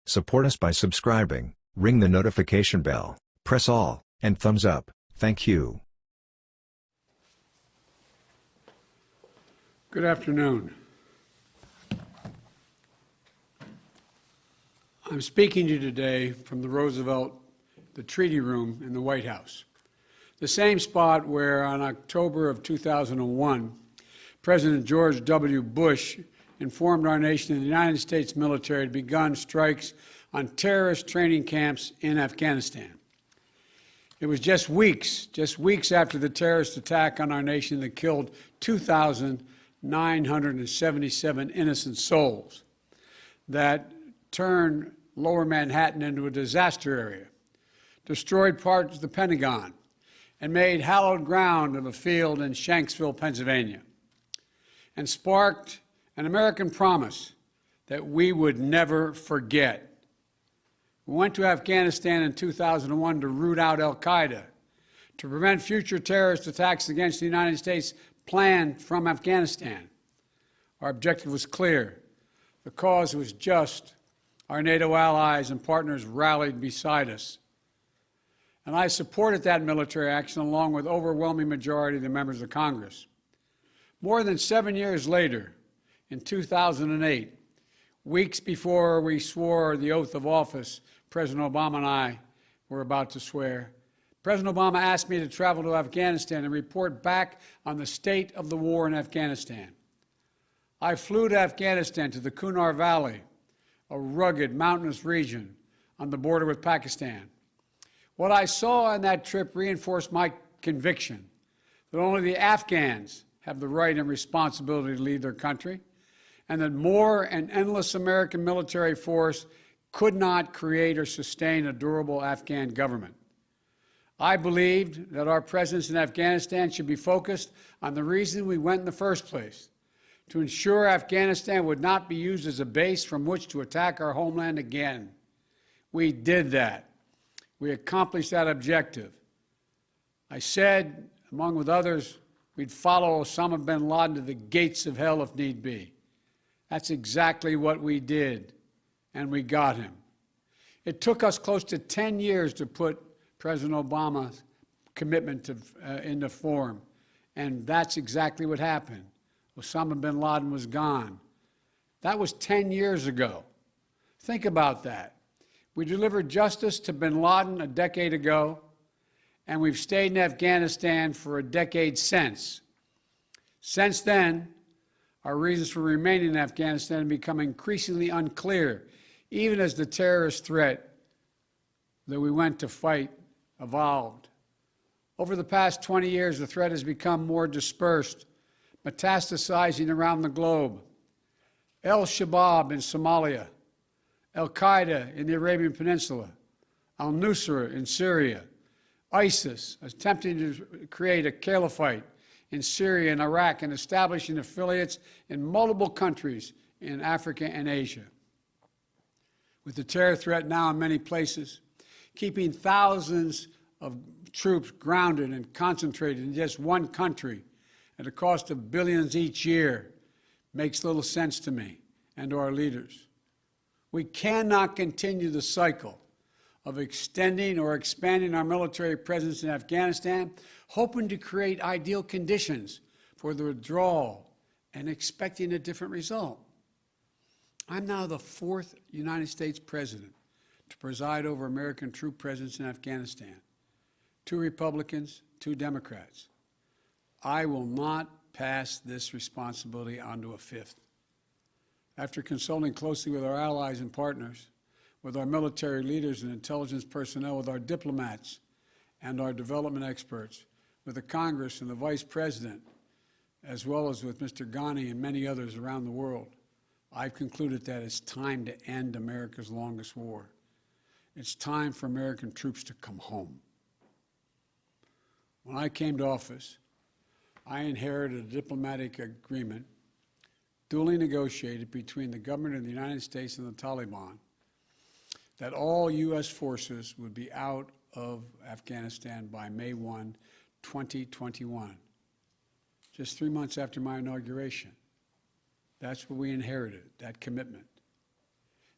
Support us by subscribing, ring the notification bell, press all, and thumbs up. Thank you. Good afternoon. I'm speaking to you today from the Treaty Room in the White House, the same spot where on October of 2001, President George W. Bush informed our nation that the United States military had begun strikes on terrorist training camps in Afghanistan. It was just weeks after the terrorist attack on our nation that killed 2,977 innocent souls, that turned Lower Manhattan into a disaster area, destroyed parts of the Pentagon, and made hallowed ground of a field in Shanksville, Pennsylvania, and sparked an American promise that we would never forget. We went to Afghanistan in 2001 to root out al-Qaeda, to prevent future terrorist attacks against the United States planned from Afghanistan. Our objective was clear. The cause was just. Our NATO allies and partners rallied beside us. And I supported that military action along with overwhelming majority of the members of Congress. More than 7 years later, in 2008, weeks before we swore the oath of office President Obama and I were about to swear, President Obama asked me to travel to Afghanistan and report back on the state of the war in Afghanistan. I flew to Afghanistan, to the Kunar Valley, a rugged mountainous region on the border with Pakistan. What I saw on that trip reinforced my conviction that only the Afghans have the right and responsibility to lead their country, and that more and endless American military force could not create or sustain a durable Afghan government. I believed that our presence in Afghanistan should be focused on the reason we went in the first place, to ensure Afghanistan would not be used as a base from which to attack our homeland again. We did that. We accomplished that objective. I said, among with others, we'd follow Osama bin Laden to the gates of hell if need be. That's exactly what we did, and we got him. It took us close to 10 years to put President Obama's commitment into form, and that's exactly what happened. Osama bin Laden was gone. That was 10 years ago. Think about that. We delivered justice to bin Laden a decade ago, and we've stayed in Afghanistan for a decade since. Since then, our reasons for remaining in Afghanistan have become increasingly unclear, even as the terrorist threat that we went to fight evolved. Over the past 20 years, the threat has become more dispersed, metastasizing around the globe. Al-Shabaab in Somalia, al-Qaeda in the Arabian Peninsula, al-Nusra in Syria, ISIS attempting to create a caliphate in Syria and Iraq, and establishing affiliates in multiple countries in Africa and Asia. With the terror threat now in many places, keeping thousands of troops grounded and concentrated in just one country at a cost of billions each year makes little sense to me and to our leaders. We cannot continue the cycle of extending or expanding our military presence in Afghanistan, hoping to create ideal conditions for the withdrawal and expecting a different result. I'm now the 4th United States president to preside over American troop presence in Afghanistan. 2 Republicans, 2 Democrats. I will not pass this responsibility on to a 5th. After consulting closely with our allies and partners, with our military leaders and intelligence personnel, with our diplomats and our development experts, with the Congress and the Vice President, as well as with Mr. Ghani and many others around the world, I've concluded that it's time to end America's longest war. It's time for American troops to come home. When I came to office, I inherited a diplomatic agreement duly negotiated between the government of the United States and the Taliban that all U.S. forces would be out of Afghanistan by May 1, 2021, just 3 months after my inauguration. That's what we inherited, that commitment.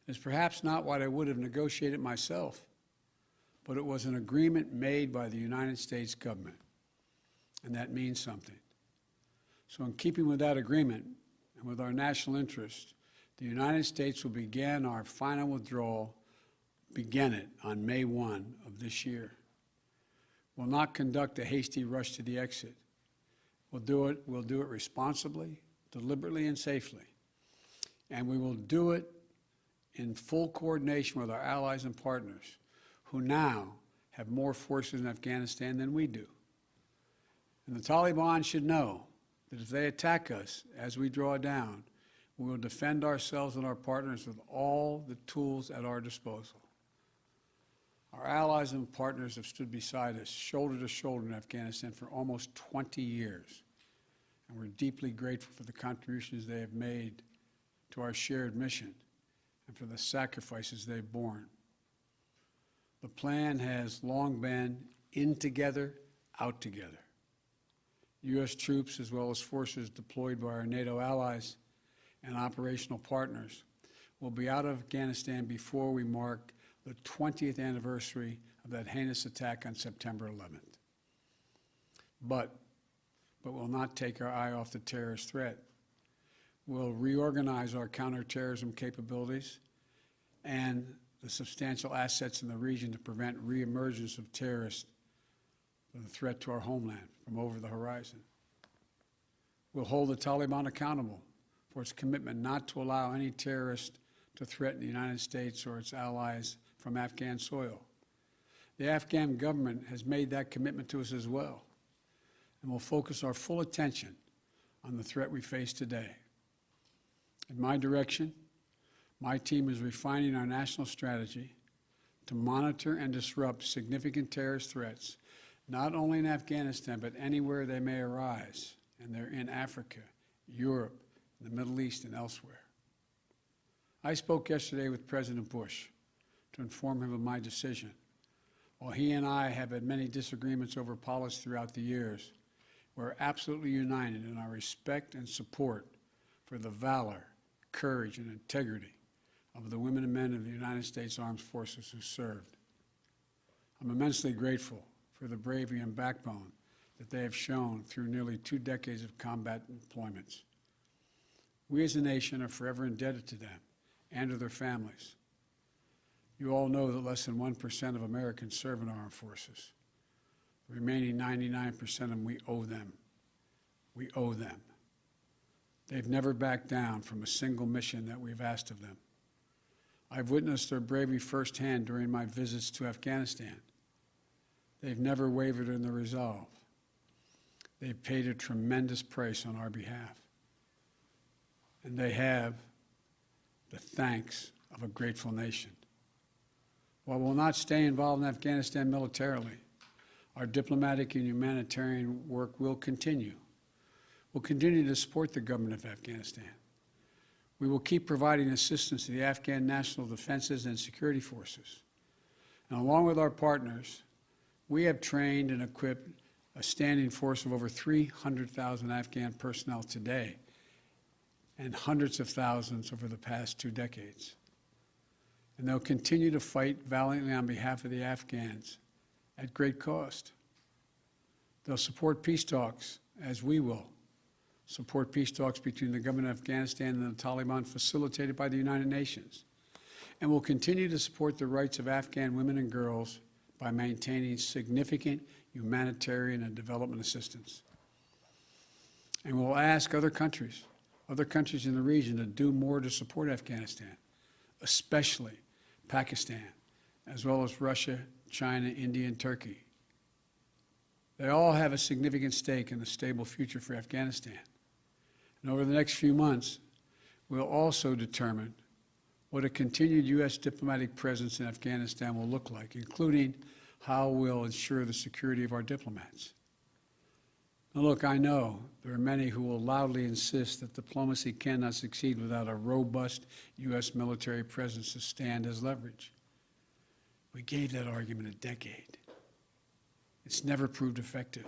It's perhaps not what I would have negotiated myself, but it was an agreement made by the United States government, and that means something. So in keeping with that agreement and with our national interest, the United States will begin our final withdrawal, begin it on May 1 of this year. We'll not conduct a hasty rush to the exit. We'll do it responsibly, deliberately, and safely. And we will do it in full coordination with our allies and partners, who now have more forces in Afghanistan than we do. And the Taliban should know that if they attack us as we draw down, we will defend ourselves and our partners with all the tools at our disposal. Our allies and partners have stood beside us, shoulder to shoulder in Afghanistan for almost 20 years, and we're deeply grateful for the contributions they have made to our shared mission and for the sacrifices they've borne. The plan has long been in together, out together. U.S. troops, as well as forces deployed by our NATO allies and operational partners, will be out of Afghanistan before we mark the 20th anniversary of that heinous attack on September 11th. But we'll not take our eye off the terrorist threat. We'll reorganize our counterterrorism capabilities and the substantial assets in the region to prevent reemergence of terrorists and the threat to our homeland from over the horizon. We'll hold the Taliban accountable for its commitment not to allow any terrorist to threaten the United States or its allies from Afghan soil. The Afghan government has made that commitment to us as well, and will focus our full attention on the threat we face today. In my direction, my team is refining our national strategy to monitor and disrupt significant terrorist threats, not only in Afghanistan, but anywhere they may arise, and they're in Africa, Europe, the Middle East, and elsewhere. I spoke yesterday with President Bush to inform him of my decision. While he and I have had many disagreements over policy throughout the years, we're absolutely united in our respect and support for the valor, courage, and integrity of the women and men of the United States Armed Forces who served. I'm immensely grateful for the bravery and backbone that they have shown through nearly 2 decades of combat deployments. We as a nation are forever indebted to them and to their families. You all know that less than 1% of Americans serve in our armed forces. The remaining 99% of them, we owe them. We owe them. They've never backed down from a single mission that we've asked of them. I've witnessed their bravery firsthand during my visits to Afghanistan. They've never wavered in their resolve. They've paid a tremendous price on our behalf. And they have the thanks of a grateful nation. While we'll not stay involved in Afghanistan militarily, our diplomatic and humanitarian work will continue. We'll continue to support the government of Afghanistan. We will keep providing assistance to the Afghan national defenses and security forces. And along with our partners, we have trained and equipped a standing force of over 300,000 Afghan personnel today and hundreds of thousands over the past 2 decades. And they'll continue to fight valiantly on behalf of the Afghans at great cost. They'll support peace talks, as we will support peace talks between the government of Afghanistan and the Taliban facilitated by the United Nations. And will continue to support the rights of Afghan women and girls by maintaining significant humanitarian and development assistance. And we'll ask other countries in the region to do more to support Afghanistan, especially Pakistan, as well as Russia, China, India, and Turkey. They all have a significant stake in the stable future for Afghanistan. And over the next few months, we'll also determine what a continued U.S. diplomatic presence in Afghanistan will look like, including how we'll ensure the security of our diplomats. Now look, I know there are many who will loudly insist that diplomacy cannot succeed without a robust U.S. military presence to stand as leverage. We gave that argument a decade. It's never proved effective.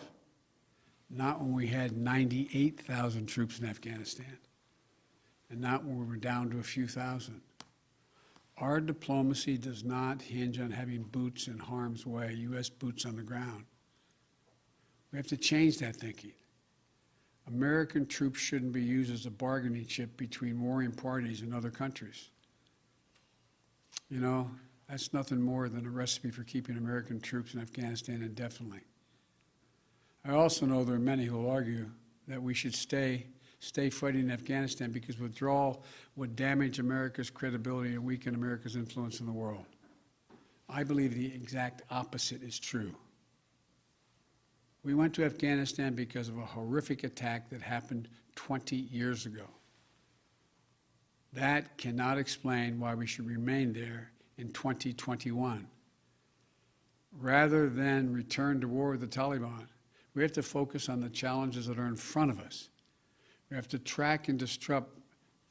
Not when we had 98,000 troops in Afghanistan, and not when we were down to a few thousand. Our diplomacy does not hinge on having boots in harm's way, U.S. boots on the ground. We have to change that thinking. American troops shouldn't be used as a bargaining chip between warring parties in other countries. You know, that's nothing more than a recipe for keeping American troops in Afghanistan indefinitely. I also know there are many who will argue that we should stay fighting in Afghanistan because withdrawal would damage America's credibility and weaken America's influence in the world. I believe the exact opposite is true. We went to Afghanistan because of a horrific attack that happened 20 years ago. That cannot explain why we should remain there in 2021. Rather than return to war with the Taliban, we have to focus on the challenges that are in front of us. We have to track and disrupt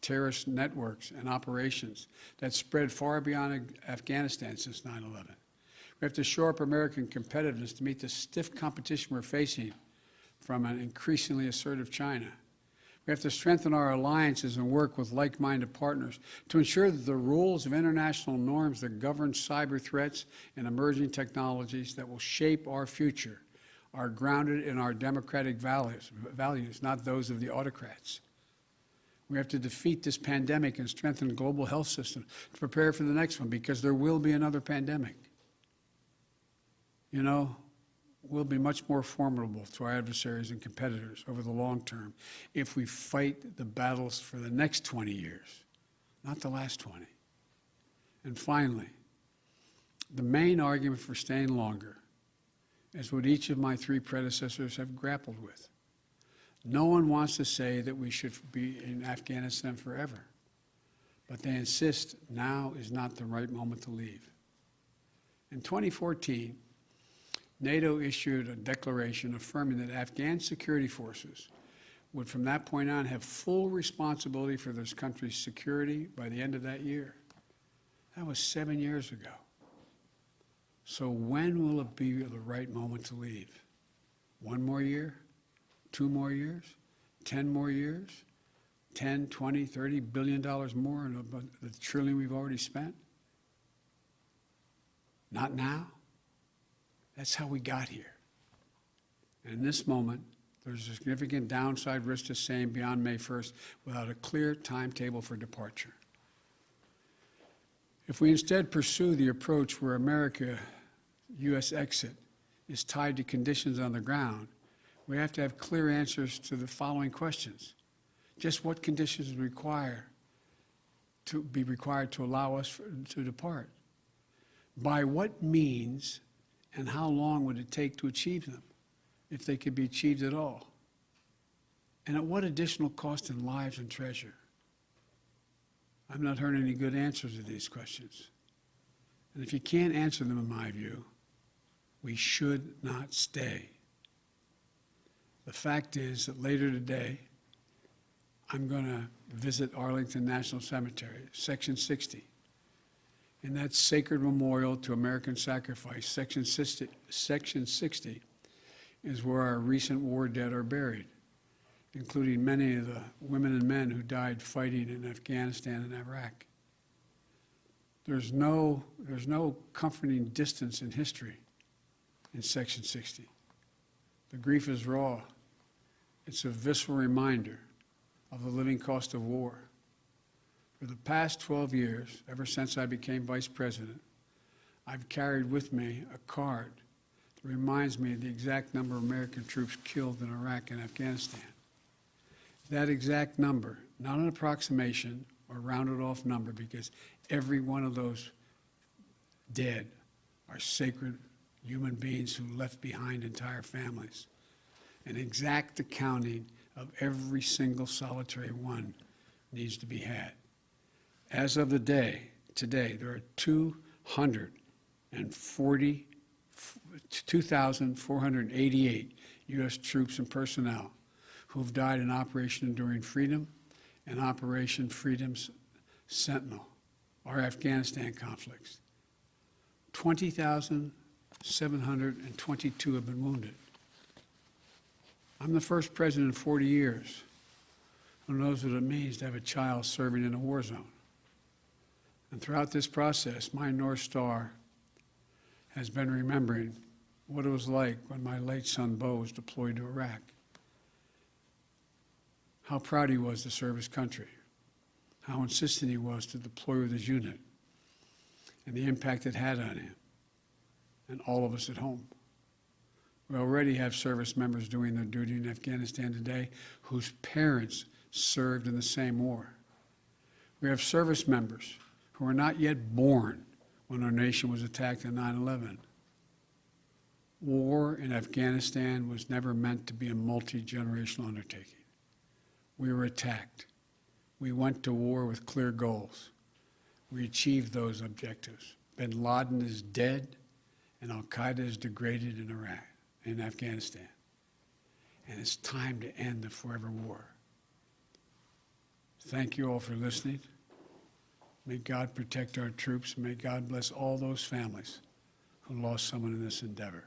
terrorist networks and operations that spread far beyond Afghanistan since 9/11. We have to shore up American competitiveness to meet the stiff competition we're facing from an increasingly assertive China. We have to strengthen our alliances and work with like-minded partners to ensure that the rules of international norms that govern cyber threats and emerging technologies that will shape our future are grounded in our democratic values, not those of the autocrats. We have to defeat this pandemic and strengthen the global health system to prepare for the next one, because there will be another pandemic. You know, we'll be much more formidable to our adversaries and competitors over the long term if we fight the battles for the next 20 years, not the last 20. And finally, the main argument for staying longer is what each of my three predecessors have grappled with. No one wants to say that we should be in Afghanistan forever, but they insist now is not the right moment to leave. In 2014, NATO issued a declaration affirming that Afghan security forces would from that point on have full responsibility for this country's security by the end of that year. That was 7 years ago. So when will it be the right moment to leave? 1 more year? 2 more years? 10 more years? 10, 20, $30 billion more than the trillion we've already spent? Not now? That's how we got here. And in this moment, there's a significant downside risk to staying beyond May 1st without a clear timetable for departure. If we instead pursue the approach where U.S. exit is tied to conditions on the ground, we have to have clear answers to the following questions. Just what conditions require to be required to allow us to depart? By what means and how long would it take to achieve them, if they could be achieved at all? And at what additional cost in lives and treasure? I've not heard any good answers to these questions. And if you can't answer them, in my view, we should not stay. The fact is that later today, I'm going to visit Arlington National Cemetery, Section 60. In that sacred memorial to American sacrifice, Section 60 is where our recent war dead are buried, including many of the women and men who died fighting in Afghanistan and Iraq. There's no comforting distance in history in Section 60. The grief is raw. It's a visceral reminder of the living cost of war. For the past 12 years, ever since I became vice president, I've carried with me a card that reminds me of the exact number of American troops killed in Iraq and Afghanistan. That exact number, not an approximation or rounded off number, because every one of those dead are sacred human beings who left behind entire families. An exact accounting of every single solitary one needs to be had. As of today, there are 2,488 U.S. troops and personnel who've died in Operation Enduring Freedom and Operation Freedom's Sentinel, our Afghanistan conflicts. 20,722 have been wounded. I'm the first president in 40 years who knows what it means to have a child serving in a war zone. And throughout this process, my North Star has been remembering what it was like when my late son Bo was deployed to Iraq. How proud he was to serve his country, how insistent he was to deploy with his unit, and the impact it had on him and all of us at home. We already have service members doing their duty in Afghanistan today whose parents served in the same war. We have service members who were not yet born when our nation was attacked on 9/11. War in Afghanistan was never meant to be a multi-generational undertaking. We were attacked. We went to war with clear goals. We achieved those objectives. Bin Laden is dead, and Al-Qaeda is degraded in Iraq, in Afghanistan. And it's time to end the forever war. Thank you all for listening. May God protect our troops. May God bless all those families who lost someone in this endeavor.